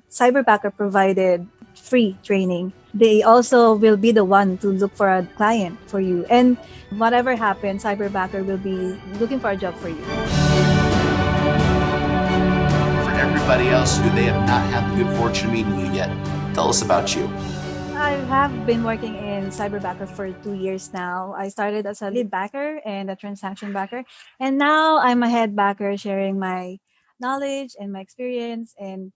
CYBERBACKER provided free training. They also will be the one to look for a client for you. And whatever happens, CYBERBACKER will be looking for a job for you. For everybody else who they have not had the good fortune of meeting you yet, tell us about you. I have been working in CYBERBACKER for 2 years now. I started as a lead backer and a transaction backer. And now I'm a head backer, sharing my knowledge and my experience and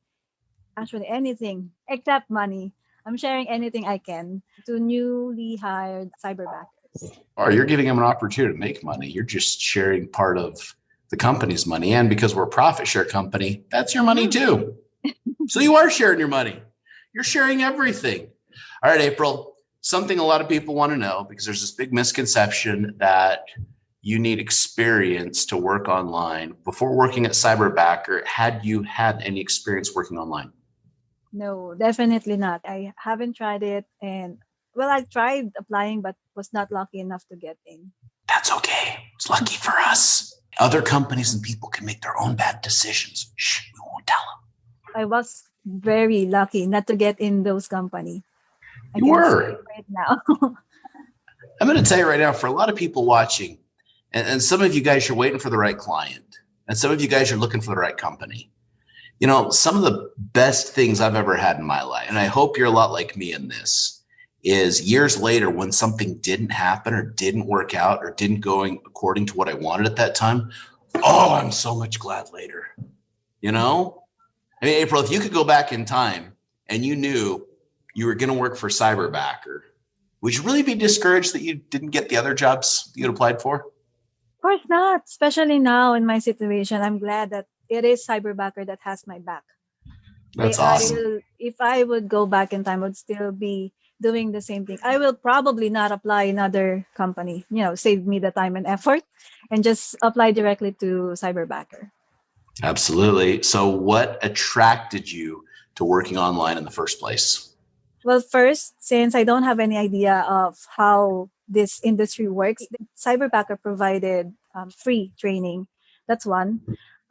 actually anything except money. I'm sharing anything I can to newly hired cyberbackers. Or you're giving them an opportunity to make money. You're just sharing part of the company's money. And because we're a profit share company, that's your money too. So you are sharing your money. You're sharing everything. All right, April, something a lot of people want to know, because there's this big misconception that you need experience to work online. Before working at CYBERBACKER, had you had any experience working online? No, definitely not. I haven't tried it. And well, I tried applying, but was not lucky enough to get in. That's okay. It's lucky for us. Other companies and people can make their own bad decisions. Shh, we won't tell them. I was very lucky not to get in those companies. You were. Right now. I'm going to tell you right now, for a lot of people watching, and some of you guys are waiting for the right client, and some of you guys are looking for the right company. You know, some of the best things I've ever had in my life, and I hope you're a lot like me in this, is years later when something didn't happen or didn't work out or didn't go according to what I wanted at that time. Oh, I'm so much glad later. You know, I mean, April, if you could go back in time and you knew you were going to work for CYBERBACKER, would you really be discouraged that you didn't get the other jobs you'd applied for? Of course not. Especially now in my situation, I'm glad that it is CYBERBACKER that has my back. That's awesome. If I would go back in time, I would still be doing the same thing. I will probably not apply another company, save me the time and effort, and just apply directly to CYBERBACKER. Absolutely. So what attracted you to working online in the first place? Well, first, since I don't have any idea of how this industry works, CYBERBACKER provided free training. That's one.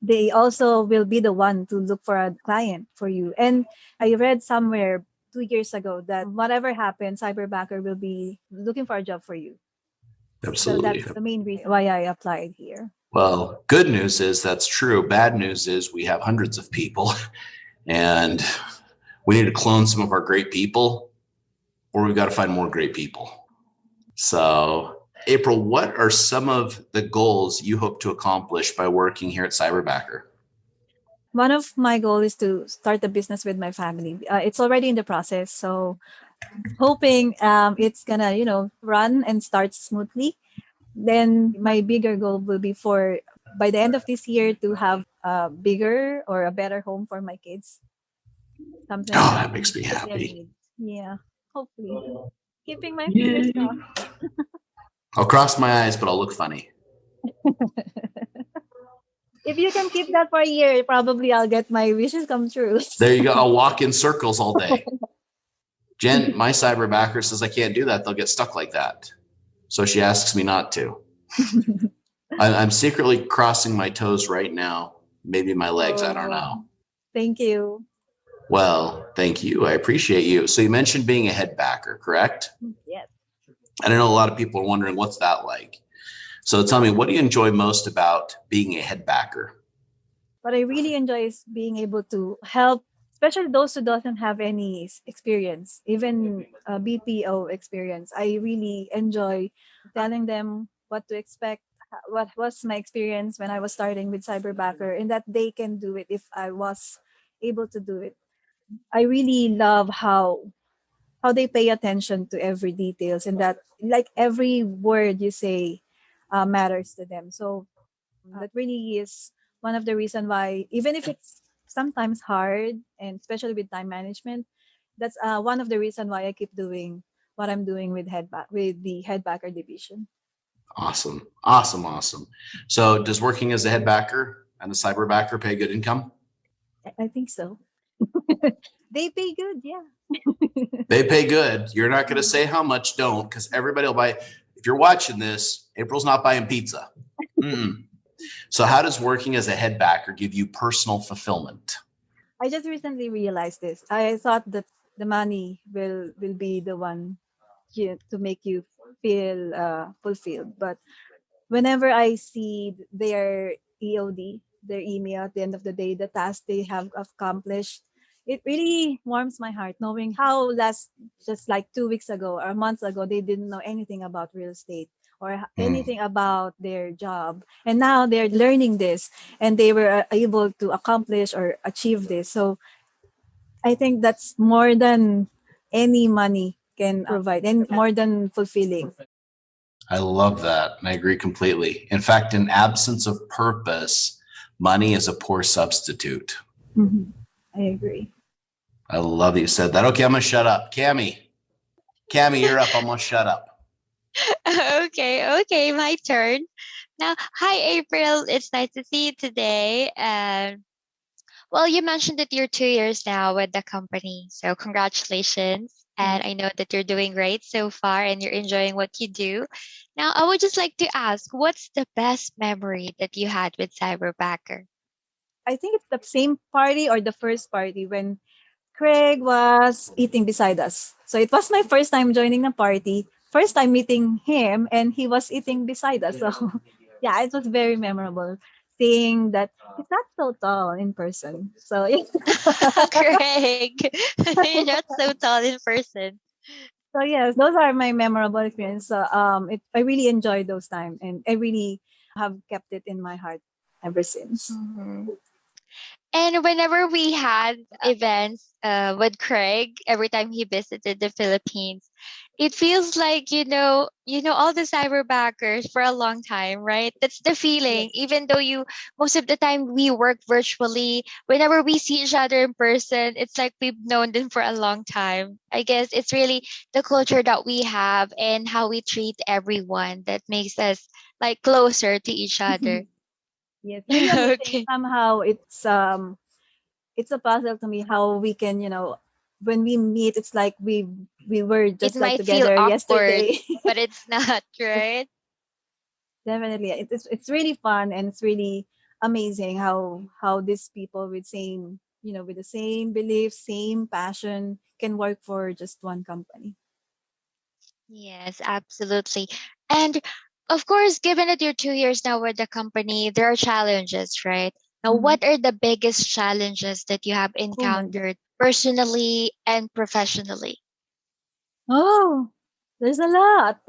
They also will be the one to look for a client for you. And I read somewhere 2 years ago that whatever happens, CYBERBACKER will be looking for a job for you. Absolutely. So that's the main reason why I applied here. Well, good news is that's true. Bad news is we have hundreds of people and we need to clone some of our great people, or we've got to find more great people. So, April, what are some of the goals you hope to accomplish by working here at CYBERBACKER? One of my goals is to start a business with my family. It's already in the process, so hoping it's gonna, run and start smoothly. Then my bigger goal will be for by the end of this year to have a bigger or a better home for my kids. Something that makes me happy. Yeah, hopefully. Keeping my fingers crossed. I'll cross my eyes, but I'll look funny. If you can keep that for a year, probably I'll get my wishes come true. There you go. I'll walk in circles all day. Jen, my CYBERBACKER says I can't do that. They'll get stuck like that. So she asks me not to. I'm secretly crossing my toes right now. Maybe my legs, I don't know. Thank you. Well, thank you. I appreciate you. So you mentioned being a head backer, correct? Yes. And I know a lot of people are wondering what's that like. So tell me, what do you enjoy most about being a head backer? What I really enjoy is being able to help, especially those who doesn't have any experience, even BPO experience. I really enjoy telling them what to expect, what was my experience when I was starting with CYBERBACKER, and that they can do it if I was able to do it. I really love how they pay attention to every details, and that like every word you say matters to them. So that really is one of the reasons why, even if it's sometimes hard, and especially with time management, that's one of the reasons why I keep doing what I'm doing with the Headbacker division. Awesome. So does working as a head backer and a CYBERBACKER pay good income? I think so. They pay good, yeah. They pay good. You're not going to say how much, don't, because everybody will buy. If you're watching this, April's not buying pizza. So how does working as a head backer give you personal fulfillment? I just recently realized this. I thought that the money will be the one to make you feel fulfilled, but whenever I see their EOD, their email at the end of the day, the task they have accomplished, it really warms my heart knowing how just like 2 weeks ago or months ago, they didn't know anything about real estate or Mm. anything about their job. And now they're learning this and they were able to accomplish or achieve this. So I think that's more than any money can provide and more than fulfilling. I love that. And I agree completely. In fact, in absence of purpose, money is a poor substitute. Mhm. I agree. I love that you said that. Okay, I'm going to shut up. Cami, you're up. I'm going to shut up. Okay, my turn. Now, hi April. It's nice to see you today. And well, you mentioned that you're 2 years now with the company, so congratulations. And I know that you're doing great so far, and you're enjoying what you do. Now, I would just like to ask, what's the best memory that you had with Cyberbacker? I think it's the same party or the first party when Craig was eating beside us. So it was my first time joining the party, first time meeting him, and he was eating beside us. So yeah, it was very memorable seeing that he's not so tall in person. So yeah. Craig, you're not so tall in person. So yes, those are my memorable experience. So I really enjoyed those time, and I really have kept it in my heart ever since. Mhm. And whenever we had events with Craig, every time he visited the Philippines, it feels like all the cyberbackers for a long time, right? That's the feeling. Yes. Even though you most of the time we work virtually, whenever we see each other in person, it's like we've known them for a long time. I guess it's really the culture that we have and how we treat everyone that makes us like closer to each other. Yes, really amazing. Okay. Somehow it's a puzzle to me how we can, when we meet, it's like we were It just like might feel together awkward, yesterday. but it's not, right? Definitely, it's really fun and it's really amazing how these people with same with the same beliefs, same passion can work for just one company. Yes, absolutely. And of course, given that you're 2 years now with the company, there are challenges, right? Now, Mhm. what are the biggest challenges that you have Oh my god! encountered personally and professionally? Oh, there's a lot,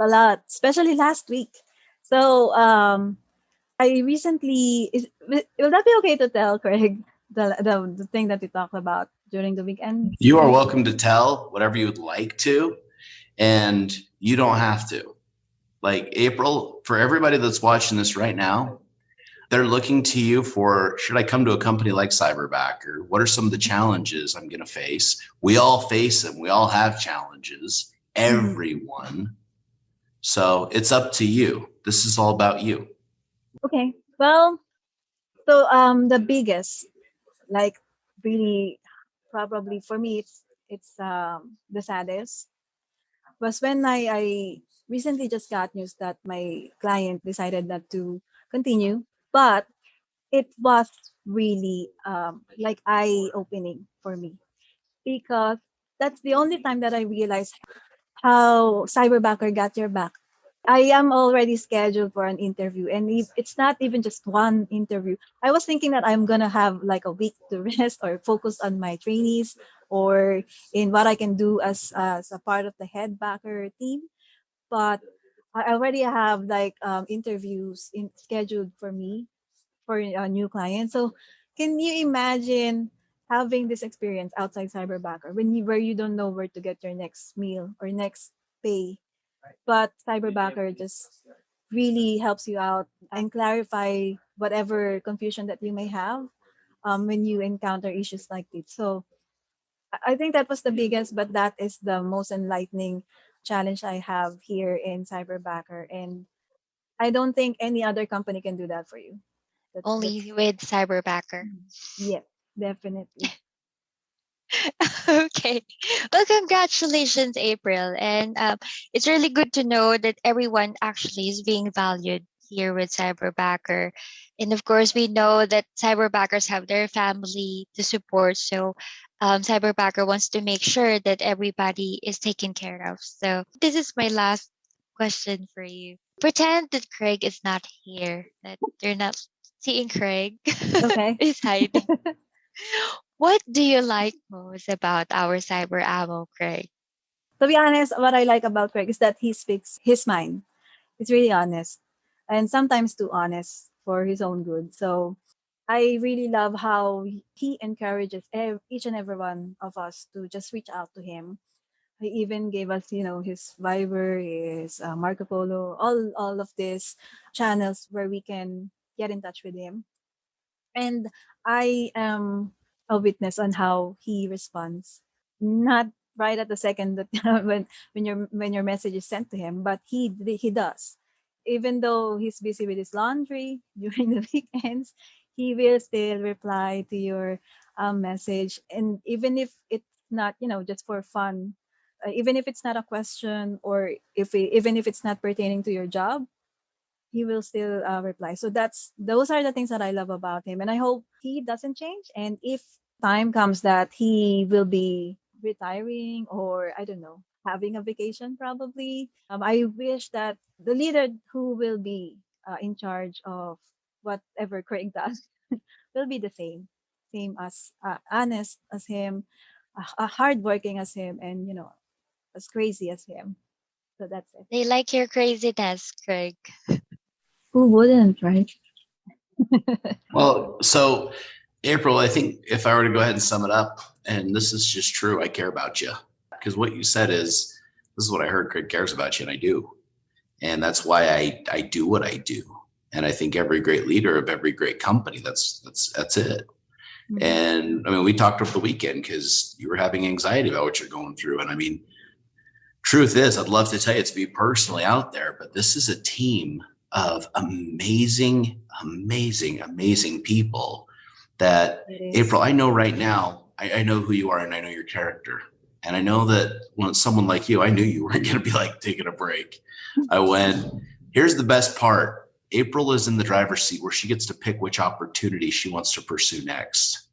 especially last week. So I recently will that be okay to tell Craig the thing that we talked about during the weekend? You are welcome to tell whatever you would like to, and you don't have to. Like April, for everybody that's watching this right now, they're looking to you for, should I come to a company like Cyberbacker? What are some of the challenges I'm going to face? We all face them. We all have challenges. Mhm. Everyone. So it's up to you. This is all about you. Okay. Well, so the biggest, like, really, probably for me, it's the saddest was when I recently just got news that my client decided not to continue, but it was really like eye opening for me because that's the only time that I realized how Cyberbacker got your back. I am already scheduled for an interview, and it's not even just one interview. I was thinking that I'm gonna have like a week to rest or focus on my trainees or in what I can do as a part of the Headbacker team. But I already have like interviews scheduled for me for a new client. So can you imagine having this experience outside Cyberbacker where you don't know where to get your next meal or next pay, but Cyberbacker just really helps you out and clarify whatever confusion that you may have when you encounter issues like this. So I think that was the biggest, but that is the most enlightening challenge I have here in Cyberbacker, and I don't think any other company can do that for you. That's Only with Cyberbacker. yes, definitely. Okay. Well, congratulations, April. And it's really good to know that everyone actually is being valued here with Cyberbacker. And of course, we know that cyberbackers have their family to support. So Cyberbacker wants to make sure that everybody is taken care of. So this is my last question for you. Pretend that Craig is not here, that you're not seeing Craig Okay. is hiding. What do you like most about our cyber ammo, Craig? To be honest, what I like about Craig is that he speaks his mind. He's really honest, and sometimes too honest for his own good. So I really love how he encourages each and every one of us to just reach out to him. He even gave us, his Viber, his Marco Polo, all of these channels where we can get in touch with him. And I am a witness on how he responds. Not right at the second that when your message is sent to him, but he does. Even though he's busy with his laundry during the weekends, he will still reply to your message. And even if it's not, just for fun, even if it's not a question, or even if it's not pertaining to your job, he will still reply. So those are the things that I love about him, and I hope he doesn't change. And if time comes that he will be retiring, or I don't know, having a vacation, probably, I wish that the leader who will be in charge of whatever Craig does will be the same as honest as him, hardworking as him, and as crazy as him. So that's it. They like your craziness, Craig. Who wouldn't, right? Well, so April, I think if I were to go ahead and sum it up, and this is just true, I care about you. Because what you said is, this is what I heard, Craig cares about you, and I do. And that's why I do what I do. And I think every great leader of every great company, that's it. Mhm. And I mean, we talked over the weekend because you were having anxiety about what you're going through. And I mean, truth is, I'd love to tell you it's me personally out there, but this is a team of amazing, amazing, amazing people that, It is. April, I know right now, I know who you are and I know your character. And I know that when it's someone like you, I knew you weren't going to be like taking a break. I went, here's the best part. April is in the driver's seat where she gets to pick which opportunity she wants to pursue next.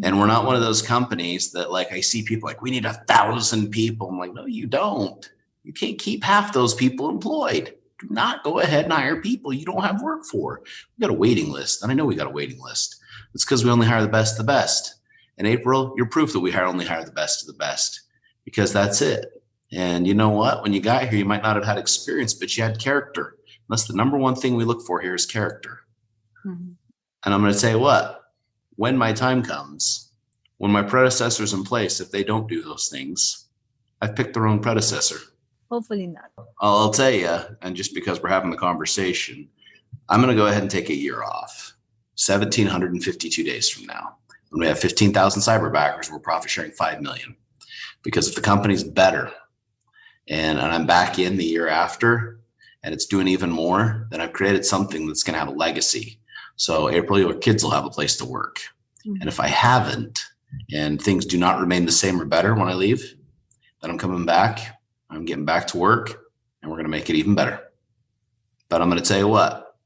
And we're not one of those companies that, like, I see people like, we need 1,000 people. I'm like, no, you don't. You can't keep half those people employed. Do not go ahead and hire people you don't have work for. We got a waiting list. And I know we got a waiting list. It's because we only hire the best of the best. And April, you're proof that we only hire the best of the best, because that's it. And you know what? When you got here, you might not have had experience, but you had character. That's the number one thing we look for here is character. Mm-hmm. And I'm going to tell you what, when my time comes, when my predecessor's in place, if they don't do those things, I've picked the wrong predecessor. Hopefully not. I'll tell you, and just because we're having the conversation, I'm going to go ahead and take a year off, 1,752 days from now. When we have 15,000 cyberbackers, we're profit sharing 5 million. Because if the company's better and I'm back in the year after and it's doing even more, then I've created something that's going to have a legacy. So April, your kids will have a place to work. Mm-hmm. And if I haven't, and things do not remain the same or better when I leave, then I'm coming back, I'm getting back to work, and we're going to make it even better. But I'm going to tell you what,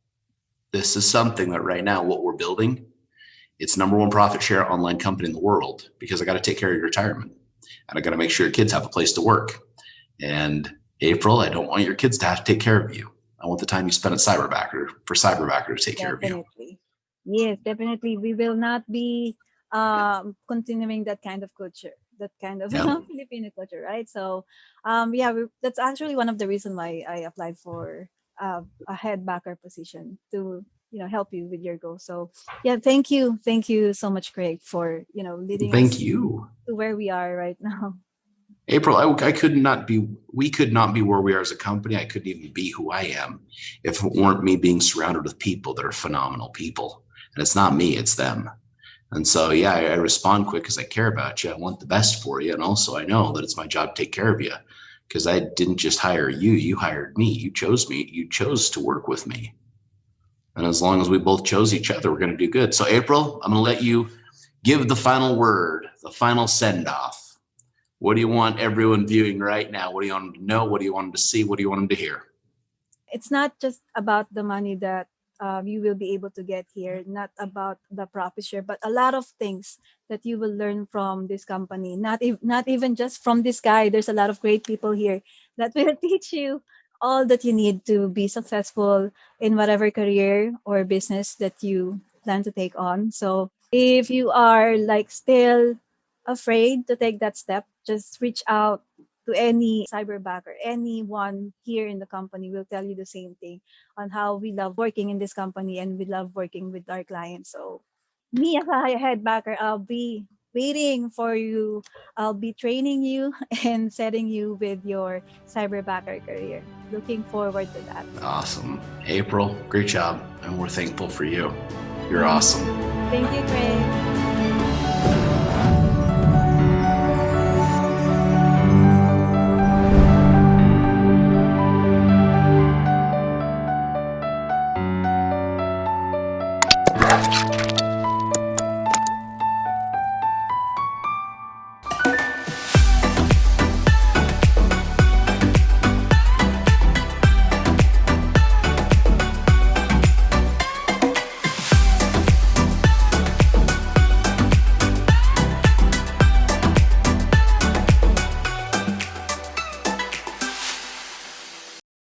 this is something that right now, what we're building, it's number one profit share online company in the world, because I got to take care of your retirement. And I got to make sure your kids have a place to work. And April, I don't want your kids to have to take care of you. I want the time you spend at Cyberbacker for Cyberbacker to take care of you. Yes, definitely. We will not be continuing that kind of culture, that kind of Filipino culture, right? So, that's actually one of the reasons why I applied for a headbacker position to help you with your goal. So yeah, thank you so much, Craig, for leading us to where we are right now. April, we could not be where we are as a company. I couldn't even be who I am if it weren't me being surrounded with people that are phenomenal people. And it's not me, it's them. And so, yeah, I respond quick because I care about you. I want the best for you. And also I know that it's my job to take care of you, because I didn't just hire you. You hired me. You chose me. You chose to work with me. And as long as we both chose each other, we're going to do good. So April, I'm going to let you give the final word, the final send off. What do you want everyone viewing right now? What do you want them to know? What do you want them to see? What do you want them to hear? it's not just about the money that you will be able to get here, not about the profit share, but a lot of things that you will learn from this company. Not even just from this guy. There's a lot of great people here that will teach you all that you need to be successful in whatever career or business that you plan to take on. So if you are like still afraid to take that step, just reach out to any cyberbacker. Anyone here in the company will tell you the same thing on how we love working in this company and we love working with our clients. So me as a headbacker, I'll be waiting for you. I'll be training you and setting you with your cyberbacker career. Looking forward to that. Awesome. April, great job. And we're thankful for you. You're Thank awesome. Thank you, Craig.